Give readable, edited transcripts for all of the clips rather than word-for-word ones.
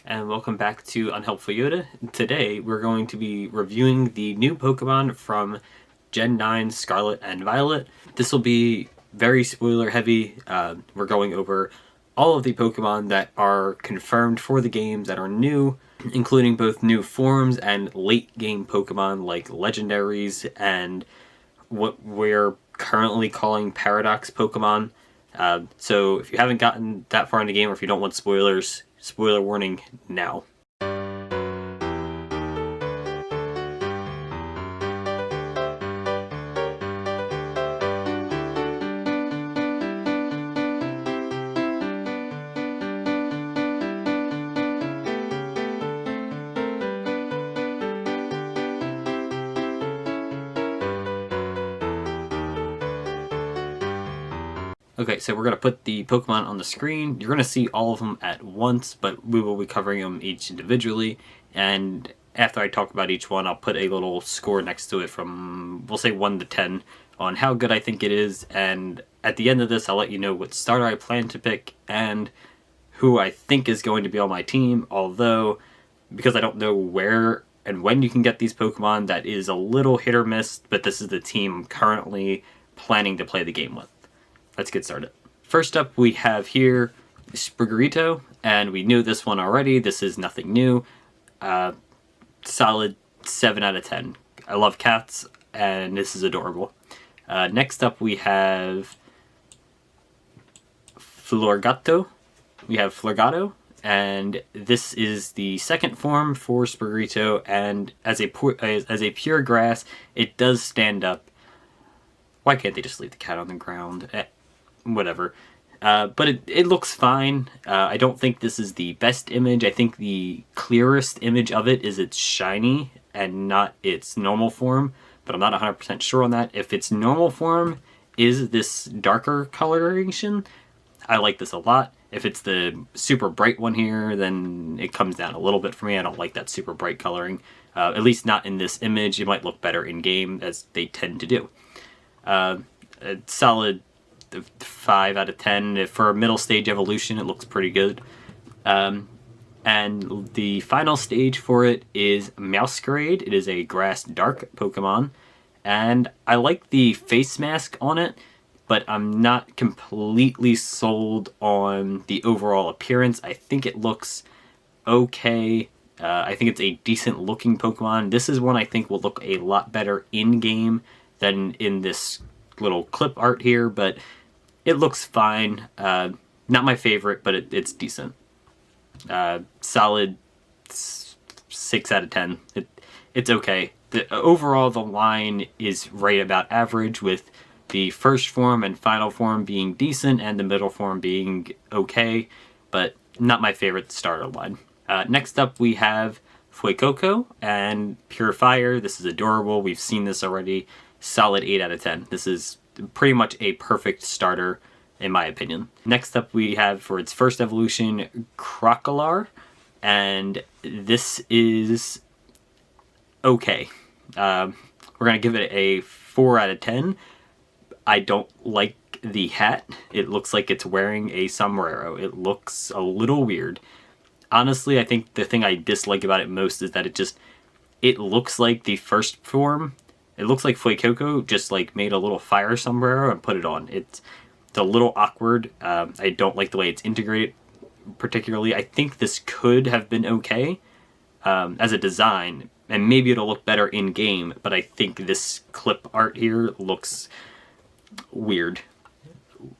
and welcome back to Unhelpful Yoda. Today we're going to be reviewing the new Pokemon from Gen 9 Scarlet and Violet. This will be very spoiler heavy. We're going over all of the Pokemon that are confirmed for the games that are new, including both new forms and late game Pokemon like legendaries and what we're currently calling Paradox Pokemon. So if you haven't gotten that far in the game or if you don't want spoilers, spoiler warning now. Okay, so we're going to put the Pokemon on the screen. You're going to see all of them at once, but we will be covering them each individually. And after I talk about each one, I'll put a little score next to it from, we'll say 1 to 10, on how good I think it is. And at the end of this, I'll let you know what starter I plan to pick and who I think is going to be on my team. Although, because I don't know where and when you can get these Pokemon, that is a little hit or miss, but this is the team I'm currently planning to play the game with. Let's get started. First up, we have here Sprigarito, and we knew this one already. This is nothing new. Solid 7 out of 10. I love cats, and this is adorable. Next up, we have Florgato. And this is the second form for Sprigarito, and as a pure grass, it does stand up. Why can't they just leave the cat on the ground? Whatever. But it looks fine. I don't think this is the best image. I think the clearest image of it is its shiny and not its normal form, but I'm not 100% sure on that. If its normal form is this darker coloration, I like this a lot. If it's the super bright one here, then it comes down a little bit for me. I don't like that super bright coloring. At least not in this image. It might look better in game, as they tend to do. A solid 5 out of 10. For a middle stage evolution, it looks pretty good. And the final stage for it is Masquerade. It is a grass dark Pokemon. And I like the face mask on it, but I'm not completely sold on the overall appearance. I think it looks okay. I think it's a decent looking Pokemon. This is one I think will look a lot better in-game than in this little clip art here, but it looks fine. Not my favorite, but it's decent. Solid 6 out of 10. It's okay. Overall, the line is right about average, with the first form and final form being decent and the middle form being okay, but not my favorite starter line. Next up, we have Fuecoco and Pure Fire. This is adorable. We've seen this already. Solid 8 out of 10. This is pretty much a perfect starter, in my opinion. Next up, we have, for its first evolution, Crocolar, and this is okay. We're going to give it a 4 out of 10. I don't like the hat. It looks like it's wearing a sombrero. It looks a little weird. Honestly, I think the thing I dislike about it most is that it looks like the first form. It looks like Fuecoco just like made a little fire sombrero and put it on. It's a little awkward. I don't like the way it's integrated particularly. I think this could have been okay as a design, and maybe it'll look better in game, but I think this clip art here looks weird.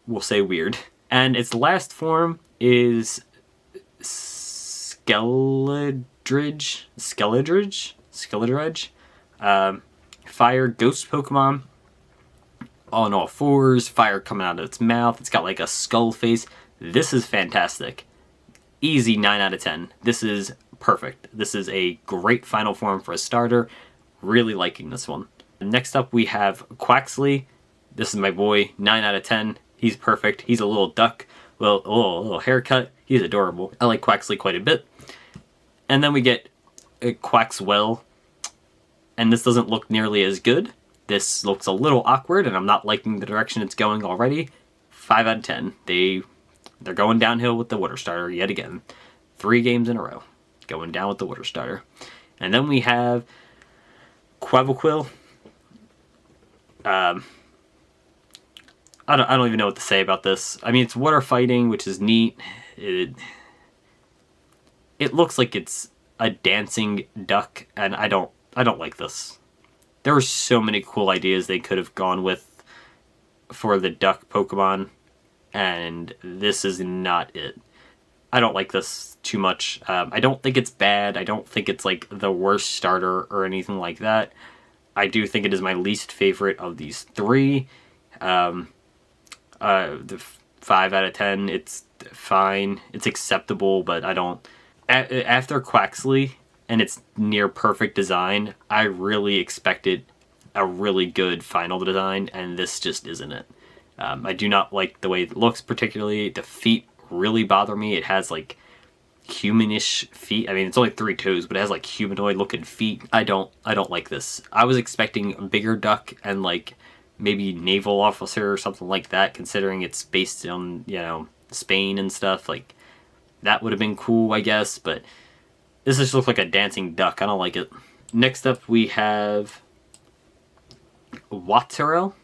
We'll say weird. And its last form is Skeledridge. Fire ghost Pokemon, on all fours, fire coming out of its mouth. It's got like a skull face. This is fantastic. Easy 9 out of 10. This is perfect. This is a great final form for a starter. Really liking this one. Next up, we have Quaxley. This is my boy. 9 out of 10. He's perfect. He's a little duck. Little haircut. He's adorable. I like Quaxley quite a bit. And then we get Quaxwell. And this doesn't look nearly as good. This looks a little awkward, and I'm not liking the direction it's going already. 5 out of 10. They're going downhill with the water starter yet again. 3 games in a row. going down with the water starter. And then we have Quaviquil. I don't even know what to say about this. I mean, it's water fighting, which is neat. It looks like it's a dancing duck, and I don't like this. There were so many cool ideas they could have gone with for the duck Pokemon, and this is not it. I don't like this too much. I don't think it's bad. I don't think it's like the worst starter or anything like that. I do think it is my least favorite of these three. The 5 out of 10, it's fine. It's acceptable, but I don't... After Quaxley and its near perfect design, I really expected a really good final design, and this just isn't it. I do not like the way it looks particularly. The feet really bother me. It has like humanish feet. I mean, it's only 3 toes, but it has like humanoid looking feet. I don't like this. I was expecting a bigger duck and like maybe naval officer or something like that, considering it's based on, you know, Spain and stuff. Like, that would have been cool, I guess, but this just looks like a dancing duck. I don't like it. Next up, we have Watterel.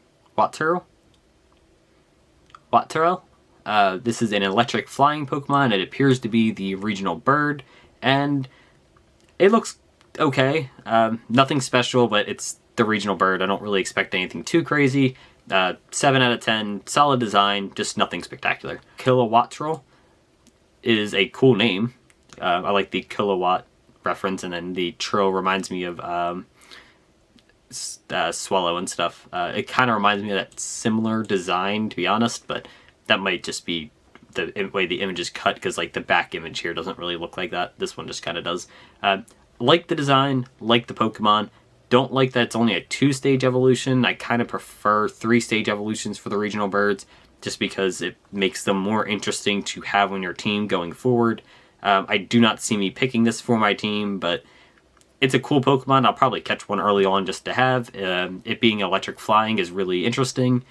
This is an electric flying Pokemon. It appears to be the regional bird, and it looks okay. Nothing special, but it's the regional bird. I don't really expect anything too crazy. 7 out of 10, solid design, just nothing spectacular. Kilowattrel is a cool name. I like the kilowatt reference, and then the trill reminds me of Swallow and stuff. It kind of reminds me of that similar design, to be honest, but that might just be the way the image is cut, because like the back image here doesn't really look like that. This one just kind of does. Like the design, like the Pokemon. Don't like that it's only a 2-stage evolution. I kind of prefer 3-stage evolutions for the regional birds, just because it makes them more interesting to have on your team going forward. I do not see me picking this for my team, but it's a cool Pokemon. I'll probably catch one early on just to have. It being electric flying is really interesting.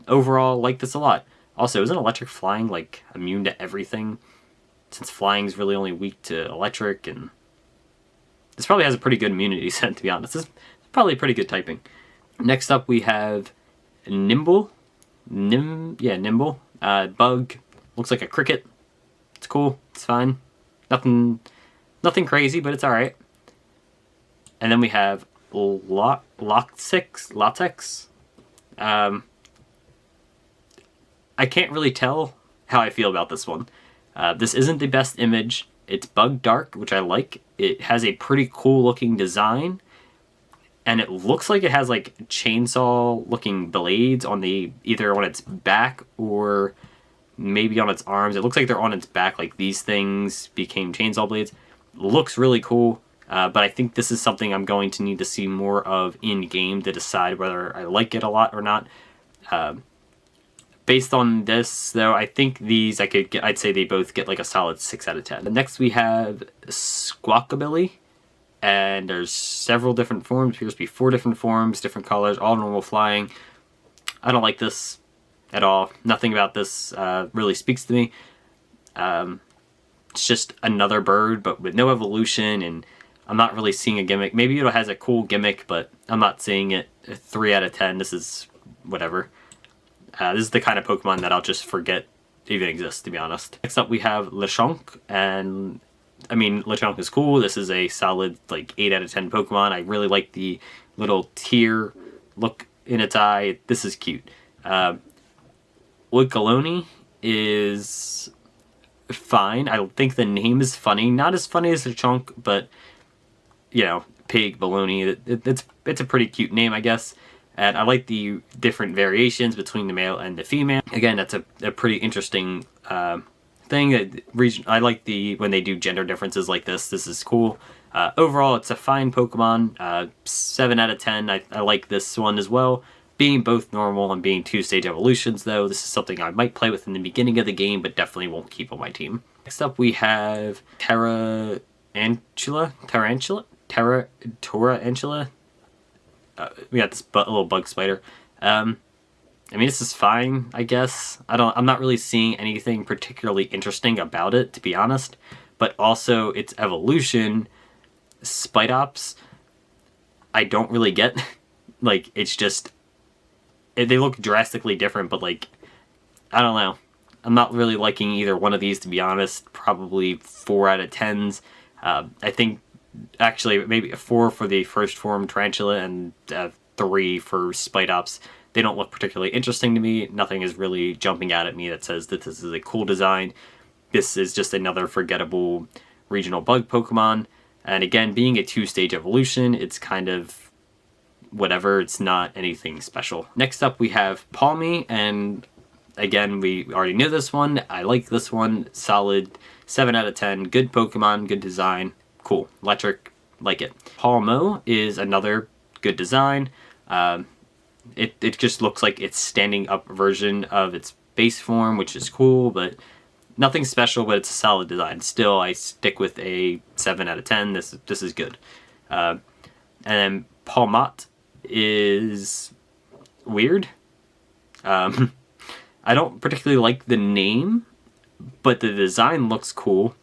Overall, like this a lot. Also, isn't electric flying like immune to everything? Since flying is really only weak to electric, and this probably has a pretty good immunity set, to be honest. This is probably pretty good typing. Next up, we have Nimble. Nimble. Bug. Looks like a cricket. It's cool. It's fine. Nothing crazy, but it's alright. And then we have Latex. I can't really tell how I feel about this one. This isn't the best image. It's bug dark, which I like. It has a pretty cool looking design, and it looks like it has like chainsaw looking blades on either on its back or maybe on its arms. It looks like they're on its back, like these things became chainsaw blades. Looks really cool, but I think this is something I'm going to need to see more of in game to decide whether I like it a lot or not. Based on this, though, I think these I'd say they both get like a solid 6 out of 10. Next we have Squawkabilly, and there's several different forms. Appears to be 4 different forms, different colors, all normal flying. I don't like this at all. Nothing about this really speaks to me. It's just another bird, but with no evolution, and I'm not really seeing a gimmick. Maybe it has a cool gimmick, but I'm not seeing it. 3 out of 10. This is whatever. This is the kind of Pokemon that I'll just forget even exists, to be honest. Next up we have Lechonk, and I mean, Lechonk is cool. This is a solid like 8 out of 10 Pokemon. I really like the little tear look in its eye. This is cute. Woodgaloni is fine. I think the name is funny. Not as funny as Lechonk, but you know, pig, baloney. It's a pretty cute name, I guess. And I like the different variations between the male and the female. Again, that's a pretty interesting thing. I like when they do gender differences like this. This is cool. Overall, it's a fine Pokemon. 7 out of 10. I like this one as well. Being both normal and being 2-stage evolutions, though, this is something I might play with in the beginning of the game, but definitely won't keep on my team. Next up, we have Tarantula. We got this little bug spider. I mean, this is fine, I guess. I'm not really seeing anything particularly interesting about it, to be honest. but also its evolution, Spite-Ops, I don't really get. Like, it's just, they look drastically different, but like, I don't know. I'm not really liking either one of these, to be honest. Probably 4 out of 10s. I think, actually, maybe a 4 for the first form Tarantula and 3 for Spite-Ops. They don't look particularly interesting to me. Nothing is really jumping out at me that says that this is a cool design. This is just another forgettable regional bug Pokemon. And again, being a 2-stage evolution, it's kind of whatever. It's not anything special. Next up, we have Palmy, and again, we already knew this one. I like this one. Solid 7 out of 10. Good Pokemon, good design. Cool. Electric, like it. Palmo is another good design. It just looks like it's standing up version of its base form, which is cool, but nothing special, but it's a solid design. Still, I stick with a 7 out of 10. This is good. And then Palmot is weird. I don't particularly like the name, but the design looks cool.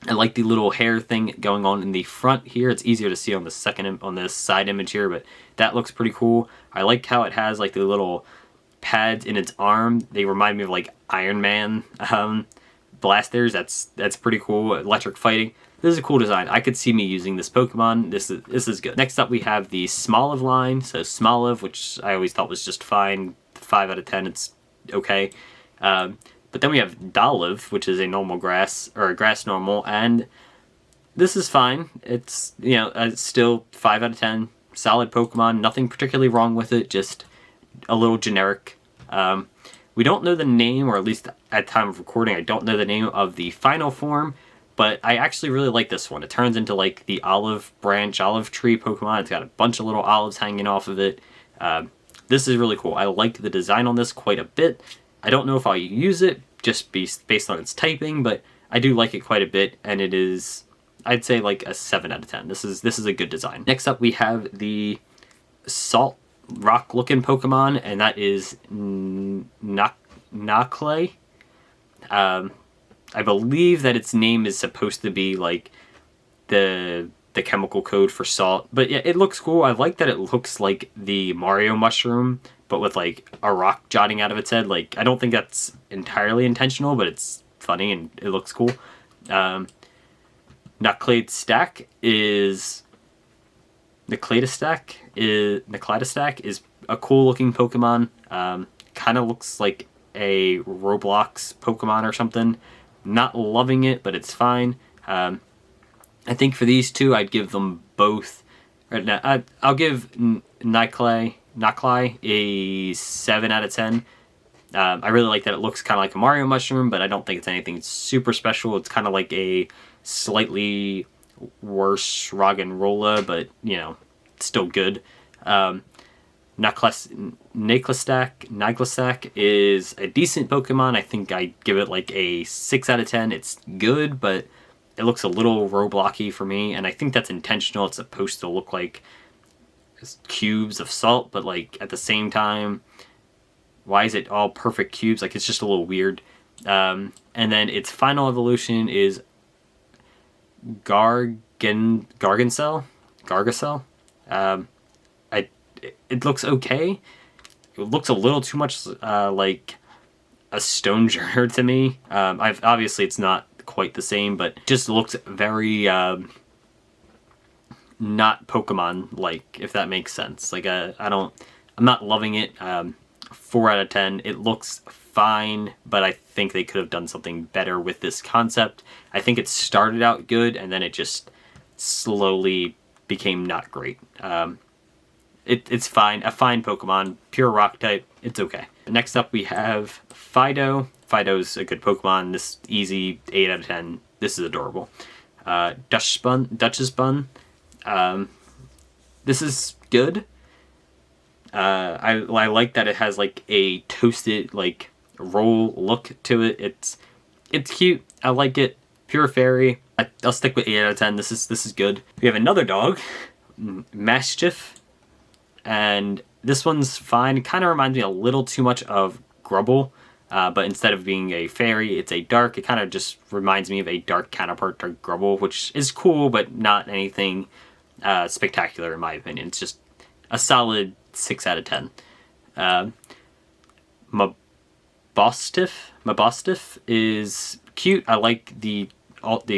I like the little hair thing going on in the front here. It's easier to see on the on this side image here, but that looks pretty cool. I like how it has like the little pads in its arm. They remind me of like Iron Man blasters. That's pretty cool. Electric fighting. This is a cool design. I could see me using this Pokemon. This is good. Next up, we have the Smoliv line. So Smoliv, which I always thought was just fine. 5 out of 10. It's okay. But then we have Dolive, which is a normal grass, or a grass normal, and this is fine. It's, you know, it's still 5 out of 10. Solid Pokemon. Nothing particularly wrong with it. Just a little generic. We don't know the name, or at least at time of recording, I don't know the name of the final form, but I actually really like this one. It turns into like the olive branch, olive tree Pokemon. It's got a bunch of little olives hanging off of it. This is really cool. I like the design on this quite a bit. I don't know if I'll use it just based on its typing, but I do like it quite a bit, and it is, I'd say, like a 7 out of 10. This is a good design. Next up, we have the salt rock looking Pokemon, and that is Naclay. I believe that its name is supposed to be like the chemical code for salt, but yeah, it looks cool. I like that it looks like the Mario mushroom, but with like a rock jutting out of its head. Like, I don't think that's entirely intentional, but it's funny and it looks cool. Nacladistac is a cool looking Pokemon. Kind of looks like a Roblox Pokemon or something. Not loving it, but it's fine. I think for these two, I'd give them both. Right now, I'll give Naclay a 7 out of 10. I really like that it looks kind of like a Mario mushroom, but I don't think it's anything super special. It's kind of like a slightly worse Roggenrola, but, you know, it's still good. Naclastac is a decent Pokemon. I think I'd give it like a 6 out of 10. It's good, but it looks a little Roblox-y for me, and I think that's intentional. It's supposed to look like cubes of salt, but like at the same time, why is it all perfect cubes? Like, it's just a little weird. And then its final evolution is Gargancel. It looks okay. It looks a little too much like a Stoneger to me. Obviously it's not quite the same, but it just looks very not Pokemon-like, if that makes sense. Like, I'm not loving it. 4 out of 10. It looks fine, but I think they could have done something better with this concept. I think it started out good, and then it just slowly became not great. It's fine. A fine Pokemon. Pure rock type. It's okay. Next up, we have Fido. Fido's a good Pokemon. This easy 8 out of 10. This is adorable. Duchess Bun. This is good. I like that it has like a toasted like roll look to it. It's cute. I like it. Pure Fairy. I'll stick with 8 out of 10. This is good. We have another dog, Mastiff, and this one's fine. It kind of reminds me a little too much of Grubble. but instead of being a fairy, it's a dark. It kind of just reminds me of a dark counterpart to Grubble, which is cool, but not anything spectacular in my opinion. It's just a solid 6 out of 10. Mabostiff is cute. I like the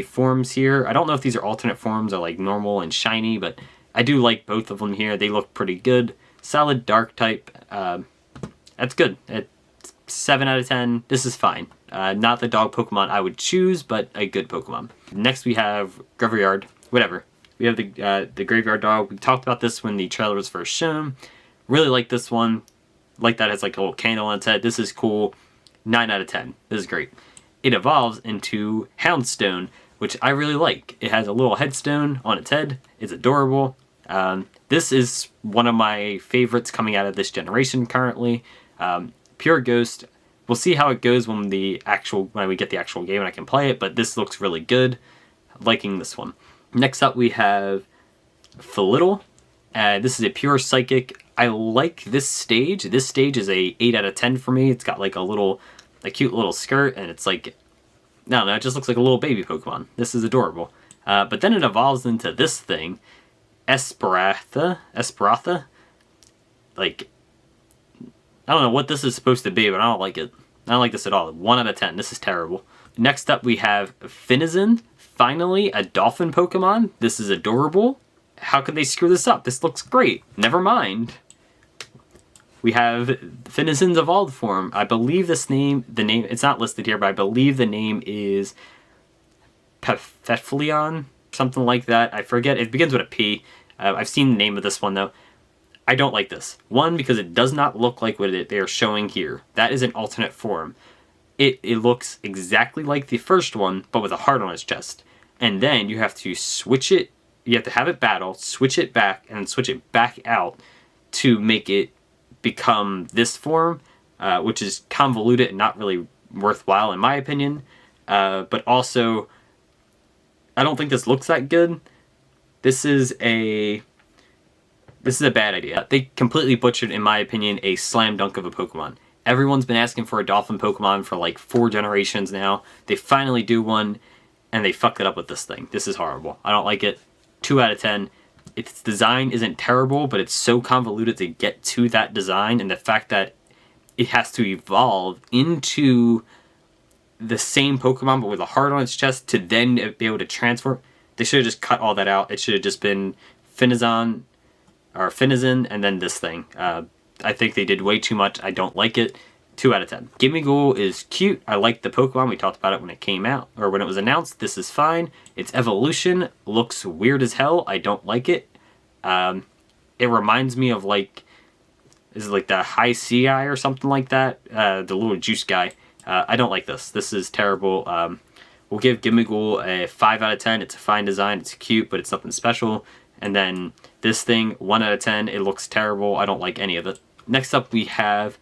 forms here. I don't know if these are alternate forms or like normal and shiny, but I do like both of them here. They look pretty good. Solid dark type. That's good. It's 7 out of 10. This is fine. Not the dog Pokemon I would choose, but a good Pokemon. Next we have Graveyard. Whatever. We have the Graveyard Dog. We talked about this when the trailer was first shown. Really like this one. Like that, it's like a little candle on its head. This is cool. 9 out of 10. This is great. It evolves into Houndstone, which I really like. It has a little headstone on its head. It's adorable. This is one of my favorites coming out of this generation currently. Pure Ghost. We'll see how it goes when we get the actual game and I can play it, but this looks really good. Liking this one. Next up we have Felittle. This is a pure psychic. I like this stage. This stage is a 8 out of 10 for me. It's got like a cute little skirt, and it's like, I don't know, it just looks like a little baby Pokemon. This is adorable. But then it evolves into this thing, Esperatha. Like, I don't know what this is supposed to be, but I don't like it. I don't like this at all. 1 out of 10. This is terrible. Next up we have Finizen. Finally, a dolphin Pokemon. This is adorable. How could they screw this up? This looks great. Never mind. We have Finizen's evolved form. I believe the name, it's not listed here, but I believe the name is Pefleon, something like that. I forget. It begins with a P. I've seen the name of this one, though. I don't like this. One, because it does not look like what they are showing here. That is an alternate form. It looks exactly like the first one, but with a heart on its chest. And then you have to switch it. You have to have it battle, switch it back, and then switch it back out to make it become this form, which is convoluted and not really worthwhile in my opinion. But also, I don't think this looks that good. This is a bad idea. They completely butchered, in my opinion, a slam dunk of a Pokemon. Everyone's been asking for a dolphin Pokemon for like 4 generations now. They finally do one, and they fucked it up with this thing. This is horrible. I don't like it. 2 out of 10. Its design isn't terrible, but it's so convoluted to get to that design, and the fact that it has to evolve into the same Pokemon but with a heart on its chest to then be able to transfer. They should have just cut all that out. It should have just been Finizen and then this thing. I think they did way too much. I don't like it. 2 out of 10. Gimmighoul is cute. I like the Pokemon. We talked about it when it came out, or when it was announced. This is fine. Its evolution looks weird as hell. I don't like it. It reminds me of like, is it like the High Sea Eye or something like that? The little juice guy. I don't like this. This is terrible. We'll give Gimmighoul a 5 out of 10. It's a fine design. It's cute, but it's nothing special. And then this thing, 1 out of 10. It looks terrible. I don't like any of it. Next up, we have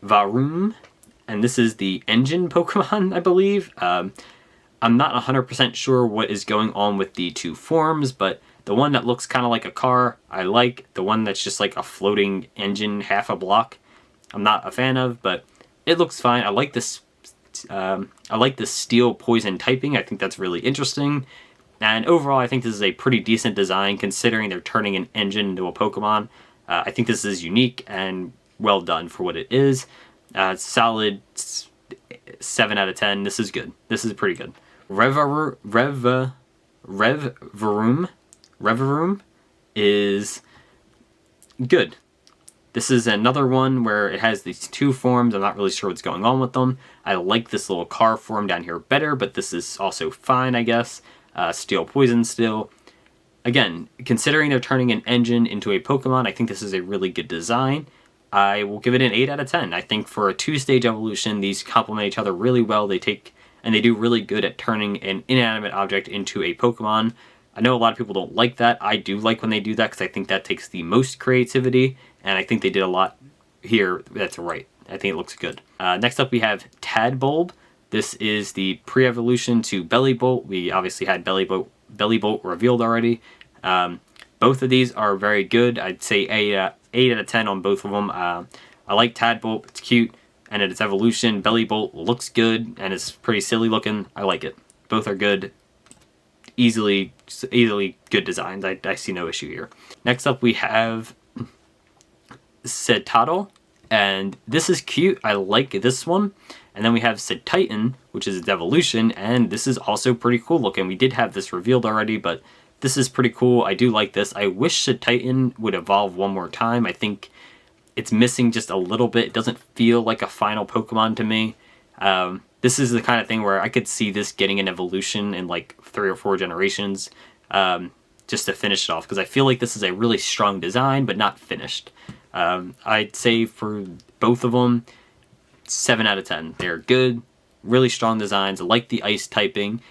Varoom, and this is the engine Pokemon, I believe. I'm not 100% sure what is going on with the 2 forms, but the one that looks kind of like a car, I like. The one that's just like a floating engine, half a block, I'm not a fan of, but it looks fine. I like this. I like the steel poison typing. I think that's really interesting. And overall, I think this is a pretty decent design considering they're turning an engine into a Pokemon. I think this is unique and well done for what it is. Solid 7 out of 10. This is good. This is pretty good. Revvaroom is good. This is another one where it has these 2 forms. I'm not really sure what's going on with them. I like this little car form down here better, but this is also fine, I guess. Steel Poison still. Again, considering they're turning an engine into a Pokemon, I think this is a really good design. I will give it an 8 out of 10. I think for a 2-stage evolution, these complement each other really well. They do really good at turning an inanimate object into a Pokemon. I know a lot of people don't like that. I do like when they do that because I think that takes the most creativity, and I think they did a lot here that's right. I think it looks good. Next up, we have Tadbulb. This is the pre-evolution to Bellibolt. We obviously had Bellibolt revealed already. Both of these are very good. I'd say 8 out of 10 on both of them. I like Tadbulb. It's cute. and its evolution, Belly Bolt looks good, and it's pretty silly looking. I like it. Both are good. Easily good designs. I see no issue here. Next up we have Citadel, and this is cute. I like this one. And then we have Titan, which is its evolution, and this is also pretty cool looking. We did have this revealed already, but this is pretty cool. I do like this. I wish Titan would evolve one more time. I think it's missing just a little bit. It doesn't feel like a final Pokemon to me. This is the kind of thing where I could see this getting an evolution in like 3 or 4 generations, just to finish it off, because I feel like this is a really strong design, but not finished. I'd say for both of them, 7 out of 10. They're good, really strong designs. I like the ice typing.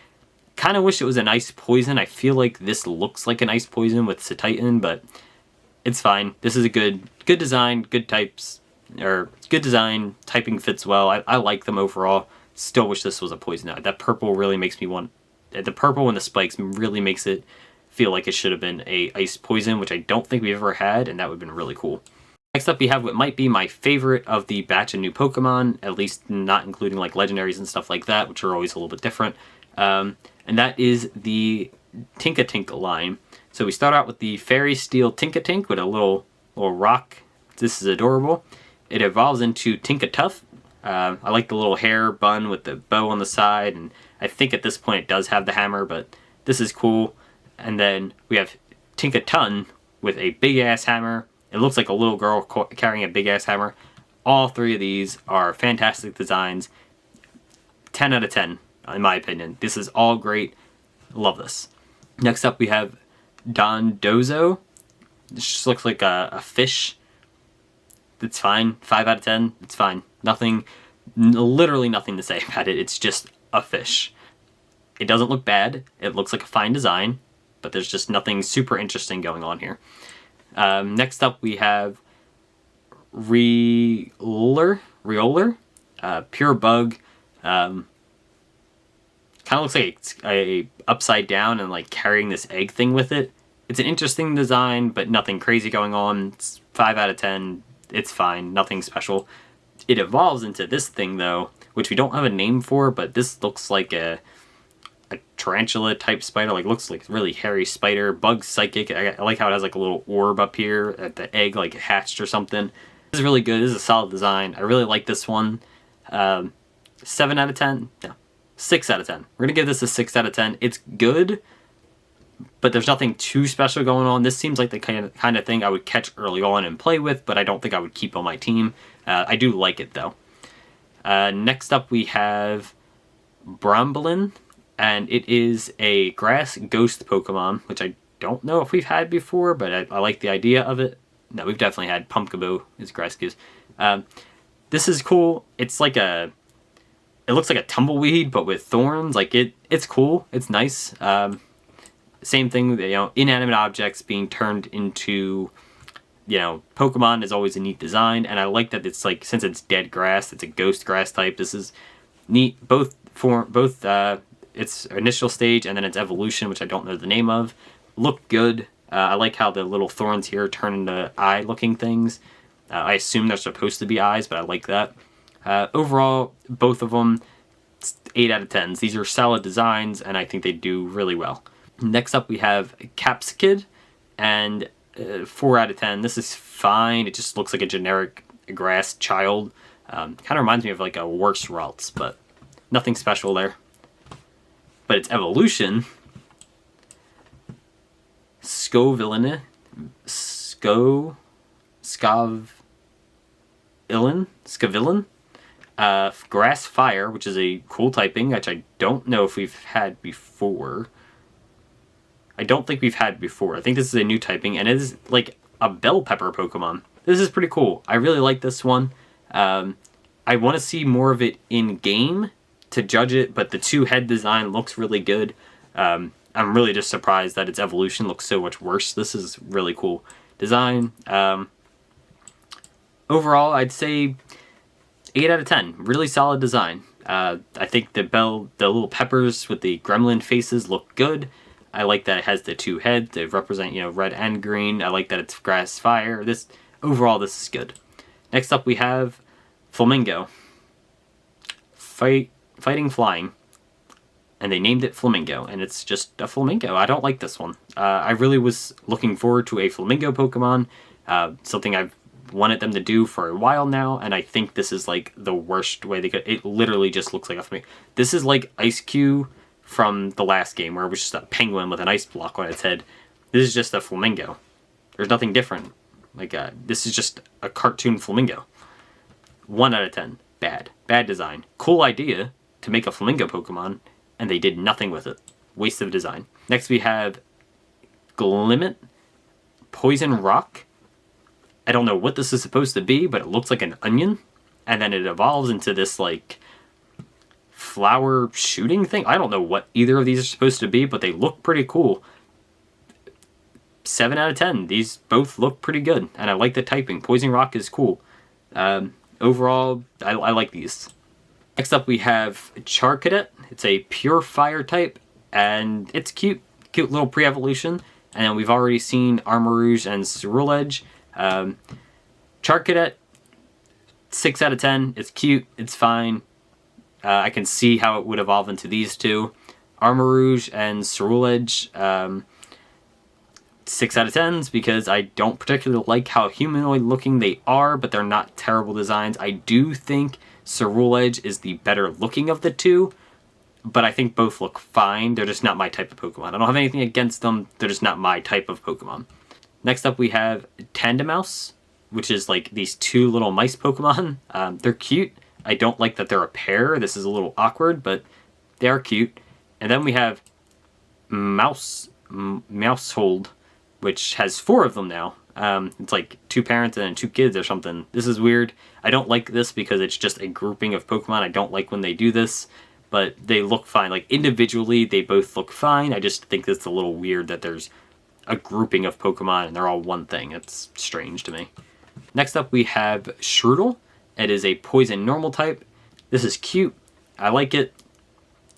Kind of wish it was an ice poison. I feel like this looks like an ice poison with Titan, but it's fine. This is a good design, good types, or good design. Typing fits well. I like them overall. Still wish this was a poison. That purple really makes me want. The purple and the spikes really makes it feel like it should have been a ice poison, which I don't think we've ever had, and that would have been really cool. Next up, we have what might be my favorite of the batch of new Pokemon, at least not including like legendaries and stuff like that, which are always a little bit different. And that is the Tinkatink line. So we start out with the Fairy Steel Tinkatink with a little rock. This is adorable. It evolves into Tinkatuff. I like the little hair bun with the bow on the side, and I think at this point it does have the hammer, but this is cool. And then we have Tinkatun with a big-ass hammer. It looks like a little girl carrying a big-ass hammer. All 3 of these are fantastic designs. 10 out of 10, in my opinion. This is all great. Love this. Next up, we have Dondozo. This just looks like a fish. It's fine. 5 out of 10. It's fine. Literally nothing to say about it. It's just a fish. It doesn't look bad. It looks like a fine design, but there's just nothing super interesting going on here. Next up, we have Reoler, pure bug. Kind of looks like a upside down and like carrying this egg thing with it. It's an interesting design, but nothing crazy going on. It's 5 out of 10. It's fine. Nothing special. It evolves into this thing though, which we don't have a name for, but this looks like a tarantula type spider. Like looks like really hairy spider. Bug psychic. I like how it has like a little orb up here at the egg, like hatched or something. This is really good. This is a solid design. I really like this one. 7 out of 10. No, 6 out of 10. We're gonna give this a 6 out of 10. It's good, but there's nothing too special going on. This seems like the kind of thing I would catch early on and play with, but I don't think I would keep on my team. I do like it though. Next up we have Bramblin, and it is a grass ghost Pokemon, which I don't know if we've had before, but I like the idea of it. No, we've definitely had Pumpkaboo is grass ghost. This is cool. It's like it looks like a tumbleweed, but with thorns. Like it's cool. It's nice. Same thing, inanimate objects being turned into, Pokemon is always a neat design, and I like that it's like, since it's dead grass, it's a ghost grass type. This is neat. Both its initial stage and then its evolution, which I don't know the name of, look good. I like how the little thorns here turn into eye-looking things. I assume they're supposed to be eyes, but I like that. Overall, both of them, 8 out of 10s. These are solid designs, and I think they do really well. Next up, we have Capsicid, and 4 out of 10. This is fine. It just looks like a generic grass child. Kind of reminds me of like a worse Ralts, but nothing special there. But its evolution, Scovillain, Grass Fire, which is a cool typing, which I don't know if we've had before. I don't think we've had before. I think this is a new typing, and it is like a bell pepper Pokemon. This is pretty cool. I really like this one. I want to see more of it in game to judge it, but the 2-head design looks really good. I'm really just surprised that its evolution looks so much worse. This is really cool design. Overall, I'd say 8 out of 10. Really solid design. I think the little peppers with the gremlin faces look good. I like that it has the 2 heads that represent, red and green. I like that it's grass fire. Overall, this is good. Next up, we have Flamingo. fighting flying, and they named it Flamingo, and it's just a Flamingo. I don't like this one. I really was looking forward to a Flamingo Pokemon, something I've wanted them to do for a while now, and I think this is like the worst way they could. It literally just looks like a Flamingo. This is like Ice Cube from the last game, where it was just a penguin with an ice block on its head. This is just a Flamingo. There's nothing different. Like, this is just a cartoon Flamingo. 1 out of 10. Bad. Bad design. Cool idea to make a Flamingo Pokemon, and they did nothing with it. Waste of design. Next we have Glimmet, Poison Rock. I don't know what this is supposed to be, but it looks like an onion. And then it evolves into this, like, flower shooting thing. I don't know what either of these are supposed to be, but they look pretty cool. 7 out of 10. These both look pretty good, and I like the typing. Poison Rock is cool. Overall, I like these. Next up we have Charcadet. It's a pure fire type, and it's cute. Cute little pre-evolution. And then we've already seen Armarouge and Ceruledge. Charcadet, 6 out of 10. It's cute. It's fine. I can see how it would evolve into these two. Armarouge and Ceruledge, 6 out of 10s, because I don't particularly like how humanoid looking they are, but they're not terrible designs. I do think Ceruledge is the better looking of the two, but I think both look fine. They're just not my type of Pokemon. I don't have anything against them. They're just not my type of Pokemon. Next up we have Tandemaus, which is like these two little mice Pokemon. They're cute. I don't like that they're a pair. This is a little awkward, but they are cute. And then we have Mousehold, which has 4 of them now. It's like 2 parents and 2 kids or something. This is weird. I don't like this because it's just a grouping of Pokemon. I don't like when they do this, but they look fine. Like, individually, they both look fine. I just think it's a little weird that there's a grouping of Pokemon and they're all one thing. It's strange to me. Next up, we have Shroodle. It is a poison normal type. This is cute. I like it.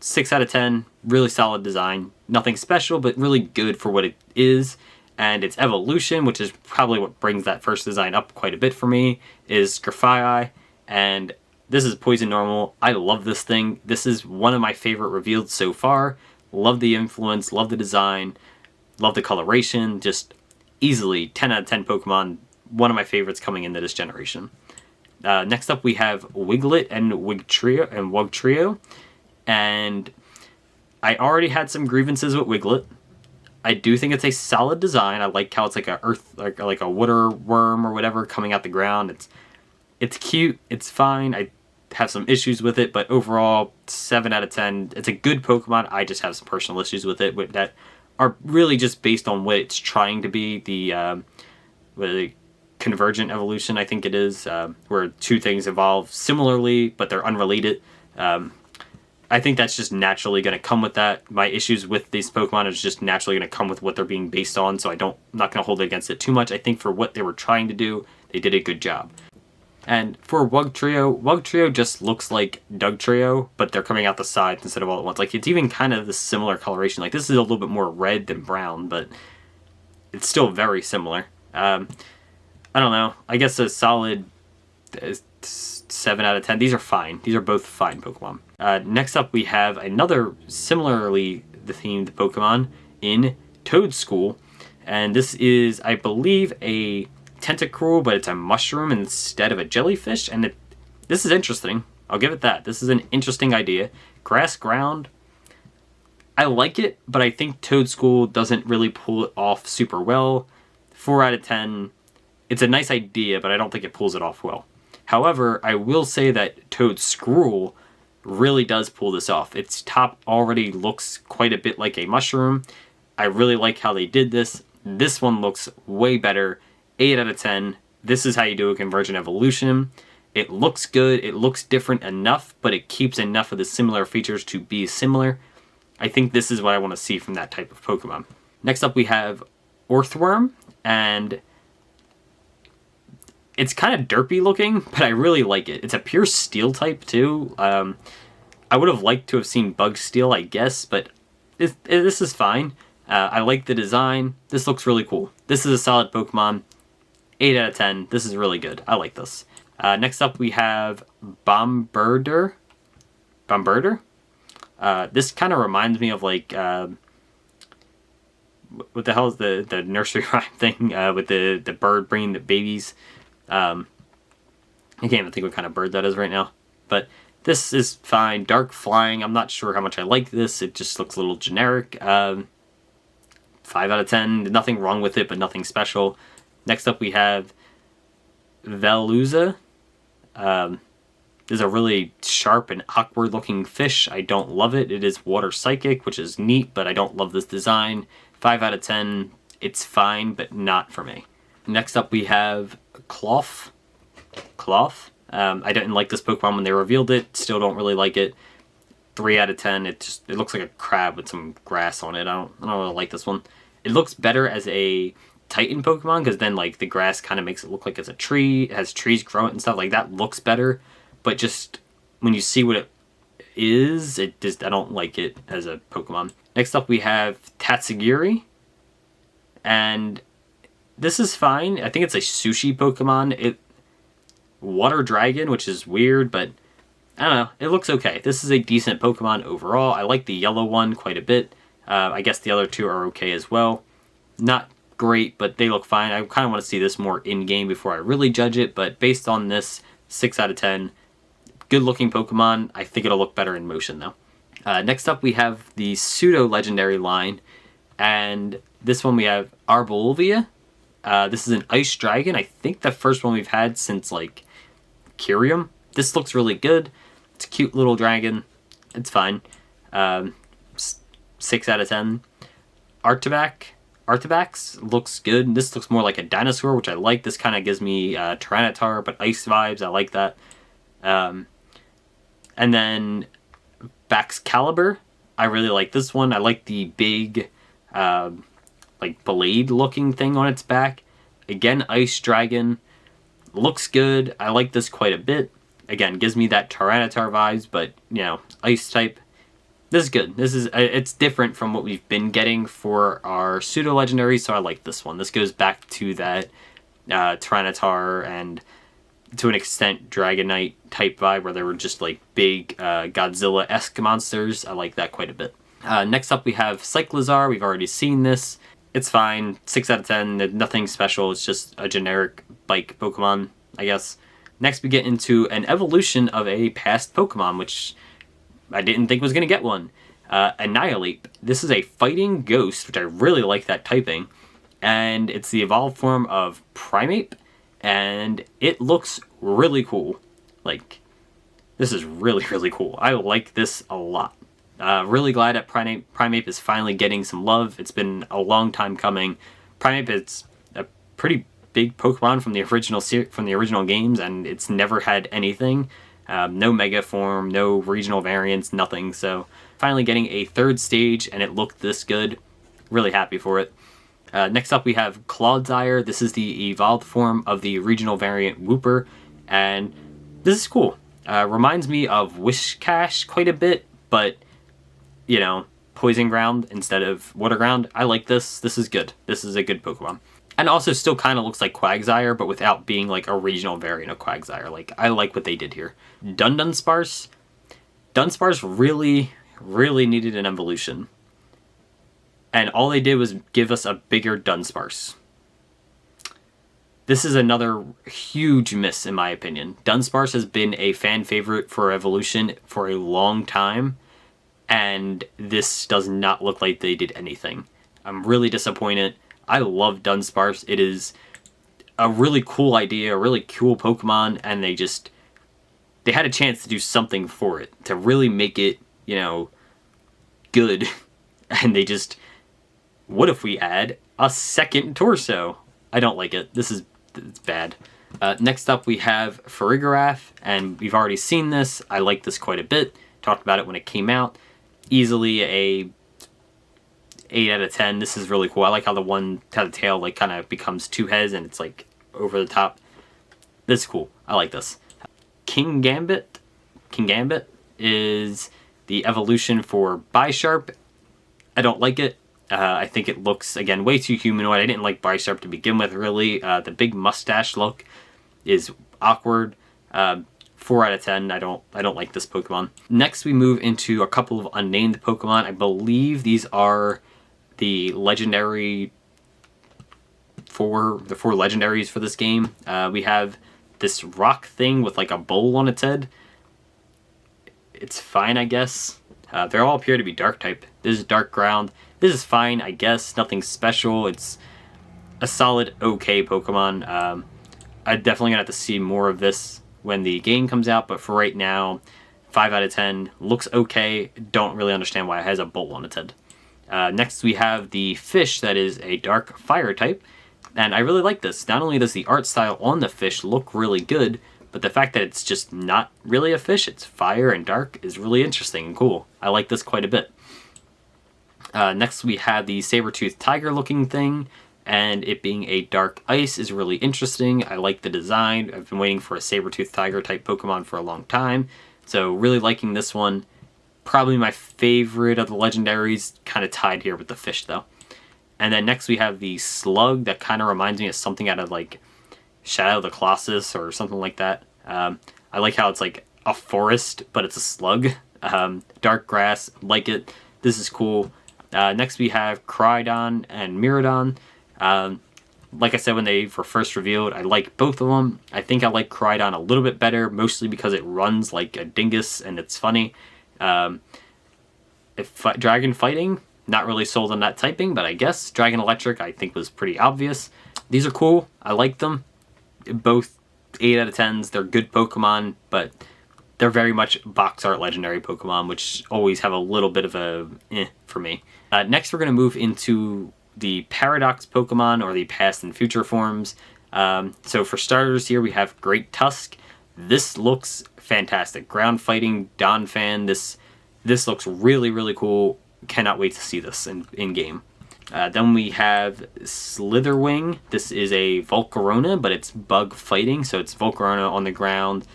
6 out of 10. Really solid design. Nothing special, but really good for what it is. And its evolution, which is probably what brings that first design up quite a bit for me, is Grafaiai. And this is poison normal. I love this thing. This is one of my favorite revealed so far. Love the influence, love the design, love the coloration. Just easily 10 out of 10 Pokemon. One of my favorites coming into this generation. Next up we have Wiglet and Wugtrio. And I already had some grievances with Wiglet. I do think it's a solid design. I like how it's like like a water worm or whatever coming out the ground. It's cute. It's fine. I have some issues with it, but overall, 7 out of 10. It's a good Pokemon. I just have some personal issues with it that are really just based on what it's trying to be. The convergent evolution, I think it is, where 2 things evolve similarly, but they're unrelated. I think that's just naturally going to come with that. My issues with these Pokemon is just naturally going to come with what they're being based on, so I'm not going to hold it against it too much. I think for what they were trying to do, they did a good job. And for Wugtrio just looks like Dugtrio, but they're coming out the sides instead of all at once. Like, it's even kind of the similar coloration. Like, this is a little bit more red than brown, but it's still very similar. I don't know. I guess a solid 7 out of 10. These are fine. These are both fine Pokemon. Next up, we have another similarly themed Pokemon in Toadschool. And this is, I believe, a Tentacruel, but it's a mushroom instead of a jellyfish. And this is interesting. I'll give it that. This is an interesting idea. Grass ground. I like it, but I think Toadschool doesn't really pull it off super well. 4 out of 10. It's a nice idea, but I don't think it pulls it off well. However, I will say that Toadscruel really does pull this off. Its top already looks quite a bit like a mushroom. I really like how they did this. This one looks way better. 8 out of 10. This is how you do a convergent evolution. It looks good. It looks different enough, but it keeps enough of the similar features to be similar. I think this is what I want to see from that type of Pokemon. Next up, we have Orthworm, and it's kind of derpy looking, but I really like it. It's a pure steel type, too. I would have liked to have seen Bug Steel, I guess, but this is fine. I like the design. This looks really cool. This is a solid Pokemon. 8 out of 10. This is really good. I like this. Next up, we have Bombirdier. Bombirdier. This kind of reminds me of like what the hell is the nursery rhyme thing with the bird bringing the babies. I can't even think what kind of bird that is right now. But this is fine. Dark flying. I'm not sure how much I like this. It just looks a little generic. 5 out of 10. Nothing wrong with it, but nothing special. Next up we have Veluza. This is a really sharp and awkward looking fish. I don't love it. It is water psychic, which is neat, but I don't love this design. 5 out of 10. It's fine, but not for me. Next up we have Cloth. I didn't like this Pokemon when they revealed it. Still don't really like it. 3 out of 10. It looks like a crab with some grass on it. I don't really like this one. It looks better as a Titan Pokemon, because then like the grass kind of makes it look like it's a tree. It has trees growing and stuff like that. Looks better, but just when you see what it is, I don't like it as a Pokemon. Next up we have Tatsugiri, and this is fine. I think it's a sushi Pokemon. Water Dragon, which is weird, but I don't know. It looks okay. This is a decent Pokemon overall. I like the yellow one quite a bit. I guess the other two are okay as well. Not great, but they look fine. I kind of want to see this more in-game before I really judge it, but based on this, 6 out of 10. Good-looking Pokemon. I think it'll look better in motion, though. Next up, we have the pseudo-legendary line, and this one we have Arboliva. This is an Ice Dragon. I think the first one we've had since, like, Kyurem. This looks really good. It's a cute little dragon. It's fine. 6 out of 10. Artibax looks good. This looks more like a dinosaur, which I like. This kind of gives me Tyranitar, but ice vibes. I like that. And then Baxcalibur. I really like this one. I like the big, like blade-looking thing on its back. Again, Ice Dragon. Looks good. I like this quite a bit. Again, gives me that Tyranitar vibes, but, you know, ice type. This is good. It's different from what we've been getting for our pseudo-legendary, so I like this one. This goes back to that Tyranitar and, to an extent, Dragonite type vibe, where they were just, like, big Godzilla-esque monsters. I like that quite a bit. Next up, we have Cyclizar. We've already seen this. It's fine. 6 out of 10. Nothing special. It's just a generic bike Pokemon, I guess. Next, we get into an evolution of a past Pokemon, which I didn't think was going to get one. Annihilate. This is a fighting ghost, which I really like that typing. And it's the evolved form of Primeape. And it looks really cool. Like, this is really, really cool. I like this a lot. Really glad that Primeape is finally getting some love. It's been a long time coming. Primeape is a pretty big Pokemon from the original games, and it's never had anything. No Mega Form, no regional variants, nothing. So finally getting a third stage, and it looked this good. Really happy for it. Next up we have Clodsire. This is the evolved form of the regional variant Wooper, and this is cool. Reminds me of Whiscash quite a bit, but, you know, Poison Ground instead of Water Ground. I like this. This is good. This is a good Pokemon. And also still kind of looks like Quagsire, but without being like a regional variant of Quagsire. Like, I like what they did here. Dunsparce. Dunsparce really, really needed an evolution. And all they did was give us a bigger Dunsparce. This is another huge miss, in my opinion. Dunsparce has been a fan favorite for evolution for a long time, and this does not look like they did anything. I'm really disappointed. I love Dunsparce. It is a really cool idea, a really cool Pokemon, and they had a chance to do something for it, to really make it, you know, good. And they just, what if we add a second torso? I don't like it. It's bad. Next up we have Farigiraf, and we've already seen this. I like this quite a bit. Talked about it when it came out. Easily a 8 out of 10. This is really cool. I like how the tail like kind of becomes two heads and it's like over the top. This is cool. I like this. King Gambit is the evolution for Bisharp. I don't like it. I think it looks, again, way too humanoid. I didn't like Bisharp to begin with, really. The big mustache look is awkward. 4 out of 10. I don't like this Pokemon. Next, we move into a couple of unnamed Pokemon. I believe these are the legendary the four legendaries for this game. We have this rock thing with like a bowl on its head. It's fine, I guess. They all appear to be dark type. This is dark ground. This is fine, I guess. Nothing special. It's a solid okay Pokemon. I'm definitely gonna have to see more of this when the game comes out, but for right now, 5 out of 10. Looks okay. Don't really understand why it has a bowl on its head. Next we have the fish that is a dark fire type. And I really like this. Not only does the art style on the fish look really good, but the fact that it's just not really a fish, it's fire and dark, is really interesting and cool. I like this quite a bit. Next we have the saber-toothed tiger looking thing, and it being a dark ice is really interesting. I like the design. I've been waiting for a saber-toothed tiger type Pokemon for a long time, so really liking this one. Probably my favorite of the legendaries, kind of tied here with the fish though. And then next we have the slug that kind of reminds me of something out of like Shadow of the Colossus or something like that. I like how it's like a forest, but it's a slug. Dark grass, like it. This is cool. Next we have Crydon and Miraidon. Like I said when they were first revealed, I like both of them. I think I like Crydon a little bit better, mostly because it runs like a dingus and it's funny. Dragon fighting, not really sold on that typing, but I guess Dragon Electric I think was pretty obvious. These are cool. I like them. Both 8 out of 10s. They're good Pokemon, but they're very much box art legendary Pokemon, which always have a little bit of a for me. Next we're going to move into the Paradox Pokemon, or the past and future forms. So for starters here we have Great Tusk. This looks fantastic. Ground fighting, Donphan. This looks really, really cool. Cannot wait to see this in game. Then we have Slitherwing. This is a Volcarona, but it's bug fighting, so it's Volcarona on the ground.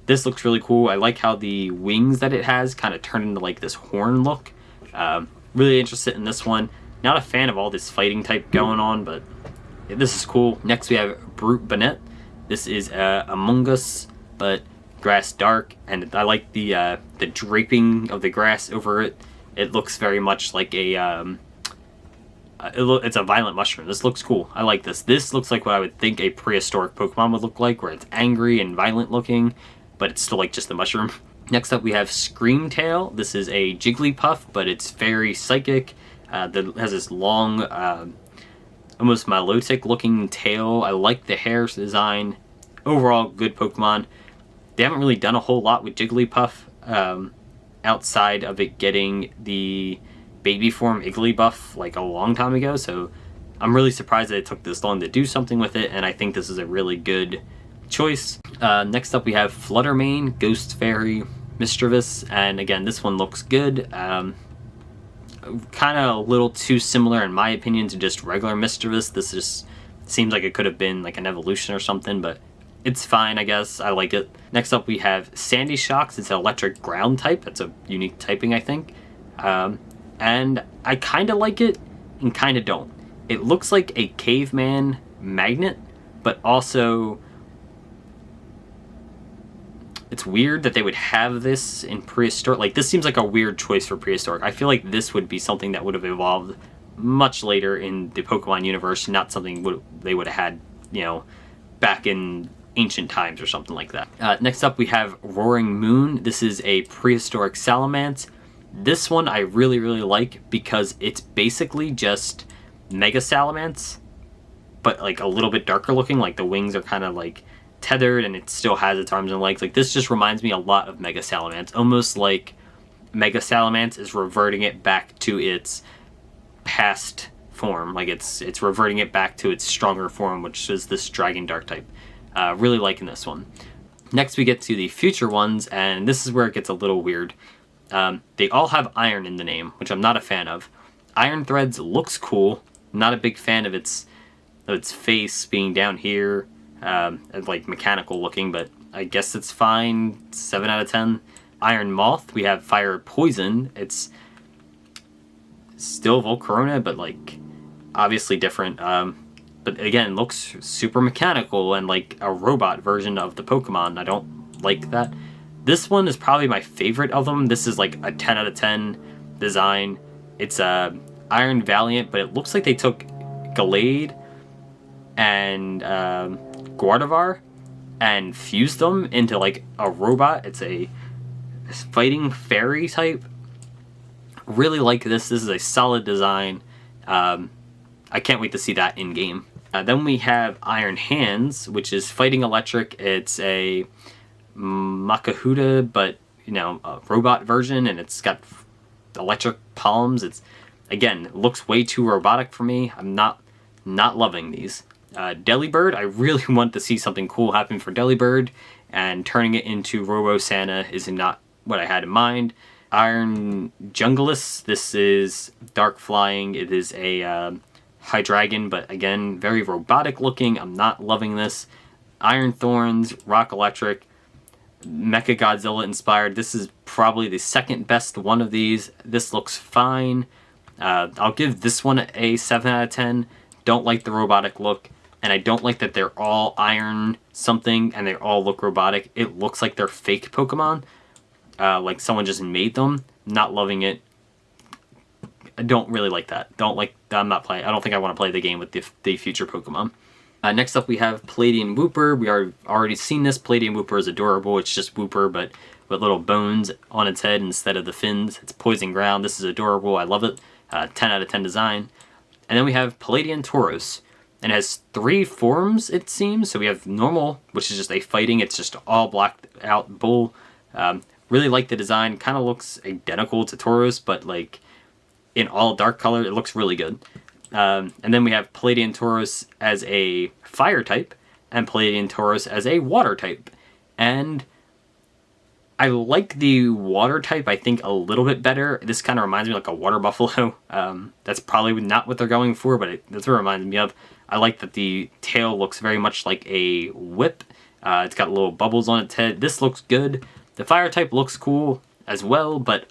This looks really cool. I like how the wings that it has kind of turn into like this horn look. Really interested in this one. Not a fan of all this fighting type going on, but this is cool. Next we have Brute Banette. This is Among Us, but grass dark, and I like the draping of the grass over it. It looks very much like a it's a violent mushroom. This looks cool. I like this. This looks like what I would think a prehistoric Pokemon would look like, where it's angry and violent looking, but it's still like just a mushroom. Next up we have Screamtail. This is a Jigglypuff, but it's very psychic. That has this long, almost Milotic looking tail. I like the hair design. Overall, good Pokemon. They haven't really done a whole lot with Jigglypuff, outside of it getting the baby form Igglybuff like a long time ago, so I'm really surprised that it took this long to do something with it, and I think this is a really good choice. Next up we have Fluttermane, Ghost Fairy, Mischievous, and again this one looks good. Kind of a little too similar in my opinion to just regular Mischievous. This just seems like it could have been like an evolution or something, but it's fine, I guess. I like it. Next up we have Sandy Shocks. It's an electric ground type. That's a unique typing, I think. And I kind of like it and kind of don't. It looks like a caveman magnet, but also it's weird that they would have this in prehistoric. Like, this seems like a weird choice for prehistoric. I feel like this would be something that would have evolved much later in the Pokemon universe, not something they would have had, you know, back in ancient times or something like that. Next up we have Roaring Moon. This is a prehistoric Salamence. This one I really, really like because it's basically just Mega Salamence, but like a little bit darker looking. Like the wings are kind of like tethered and it still has its arms and legs. Like this just reminds me a lot of Mega Salamence. Almost like Mega Salamence is reverting it back to its past form. Like it's reverting it back to its stronger form, which is this Dragon Dark type. Really liking this one. Next we get to the future ones, and this is where it gets a little weird. They all have iron in the name, which I'm not a fan of. Iron Threads looks cool. Not a big fan of its face being down here, and like mechanical looking, but I guess it's fine. 7 out of 10. Iron Moth, we have Fire Poison. It's still Volcarona, but like obviously different. But again, looks super mechanical and like a robot version of the Pokemon. I don't like that. This one is probably my favorite of them. This is like a 10 out of 10 design. It's Iron Valiant, but it looks like they took Gallade and Gardevoir and fused them into like a robot. It's a fighting fairy type. Really like this. This is a solid design. I can't wait to see that in game. Then we have Iron Hands, which is fighting electric. It's a Makuhita, but a robot version, and it's got electric palms. It's, again, it looks way too robotic for me. I'm not loving these. Delibird, I really want to see something cool happen for Delibird, and turning it into Robo Santa is not what I had in mind. Iron Jungleus, this is dark flying. It is a Hydreigon, but again, very robotic looking. I'm not loving this. Iron Thorns, Rock Electric, Mecha Godzilla inspired. This is probably the second best one of these. This looks fine. I'll give this one a 7 out of 10. Don't like the robotic look, and I don't like that they're all iron something and they all look robotic. It looks like they're fake Pokemon, like someone just made them. Not loving it. I don't really like that. I'm not playing. I don't think I want to play the game with the future Pokemon. Next up, we have Palladian Wooper. We are already seen this. Palladian Wooper is adorable. It's just Wooper, but with little bones on its head instead of the fins. It's poison ground. This is adorable. I love it. 10 out of 10 design. And then we have Palladian Tauros. And it has 3 forms, it seems. So we have normal, which is just a fighting. It's just all blacked out bull. Really like the design. Kind of looks identical to Tauros, but like in all dark color. It looks really good. And then we have Palladian Tauros as a fire type and Palladian Tauros as a water type. And I like the water type, I think, a little bit better. This kind of reminds me of like a water buffalo. That's probably not what they're going for, but that's what it reminds me of. I like that the tail looks very much like a whip. It's got little bubbles on its head. This looks good. The fire type looks cool as well, but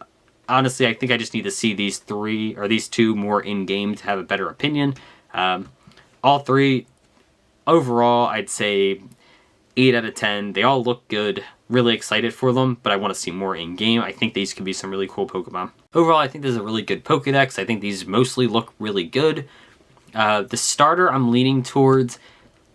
honestly, I think I just need to see these 2 more in-game to have a better opinion. All 3, overall, I'd say 8 out of 10. They all look good. Really excited for them, but I want to see more in-game. I think these could be some really cool Pokemon. Overall, I think this is a really good Pokedex. I think these mostly look really good. The starter I'm leaning towards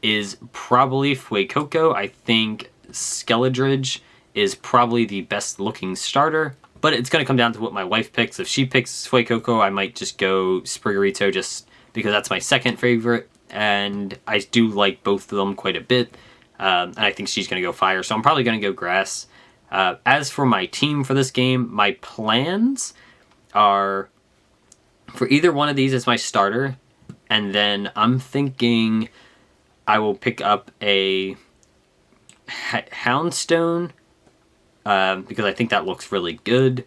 is probably Fuecoco. I think Skeledridge is probably the best looking starter. But it's going to come down to what my wife picks. If she picks Fuecoco, I might just go Spriggerito just because that's my second favorite. And I do like both of them quite a bit. And I think she's going to go Fire. So I'm probably going to go Grass. As for my team for this game, my plans are for either one of these as my starter. And then I'm thinking I will pick up a Houndstone. Because I think that looks really good.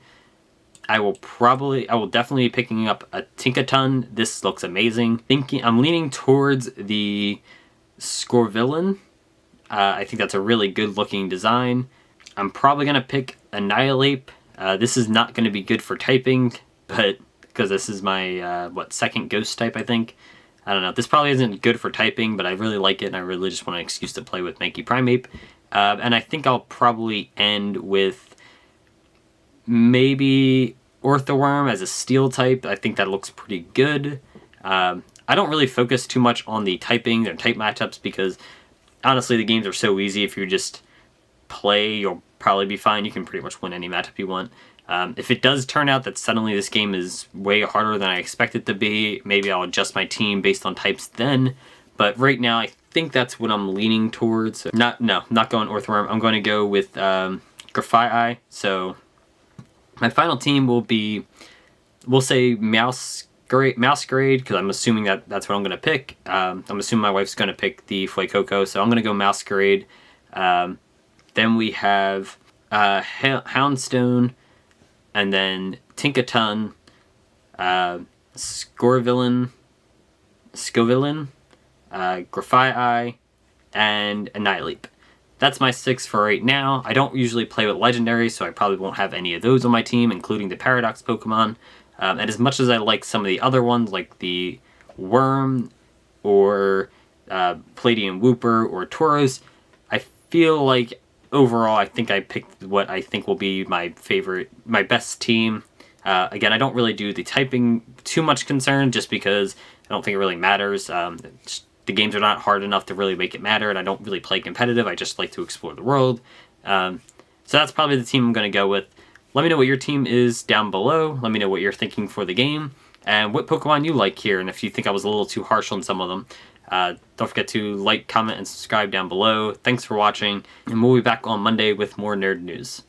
I will definitely be picking up a Tinkaton. This looks amazing. I'm leaning towards the Scorvillain. I think that's a really good looking design. I'm probably going to pick Annihilate. This is not going to be good for typing, but because this is my, second ghost type, I think. I don't know. This probably isn't good for typing, but I really like it, and I really just want an excuse to play with Mankey Primeape. And I think I'll probably end with maybe Orthworm as a steel type. I think that looks pretty good. I don't really focus too much on the typing or type matchups because honestly the games are so easy. If you just play, you'll probably be fine. You can pretty much win any matchup you want. If it does turn out that suddenly this game is way harder than I expect it to be, maybe I'll adjust my team based on types then. But right now, I think that's what I'm leaning towards. Not going Orthworm. I'm going to go with Grafaiai. So my final team will be, we'll say Masquerade, because I'm assuming that's what I'm going to pick. I'm assuming my wife's going to pick the Fuecoco, so I'm going to go Masquerade. Then we have Houndstone, and then Tinkaton, Scorvillain, Grafaiai, and Annihilate. That's my 6 for right now. I don't usually play with legendaries, so I probably won't have any of those on my team, including the Paradox Pokemon. And as much as I like some of the other ones, like the Worm, or Palladian Wooper, or Tauros, I feel like overall, I think I picked what I think will be my best team. Again, I don't really do the typing too much concern, just because I don't think it really matters. The games are not hard enough to really make it matter, and I don't really play competitive. I just like to explore the world. So that's probably the team I'm going to go with. Let me know what your team is down below. Let me know what you're thinking for the game, and what Pokemon you like here, and if you think I was a little too harsh on some of them. Don't forget to like, comment, and subscribe down below. Thanks for watching, and we'll be back on Monday with more nerd news.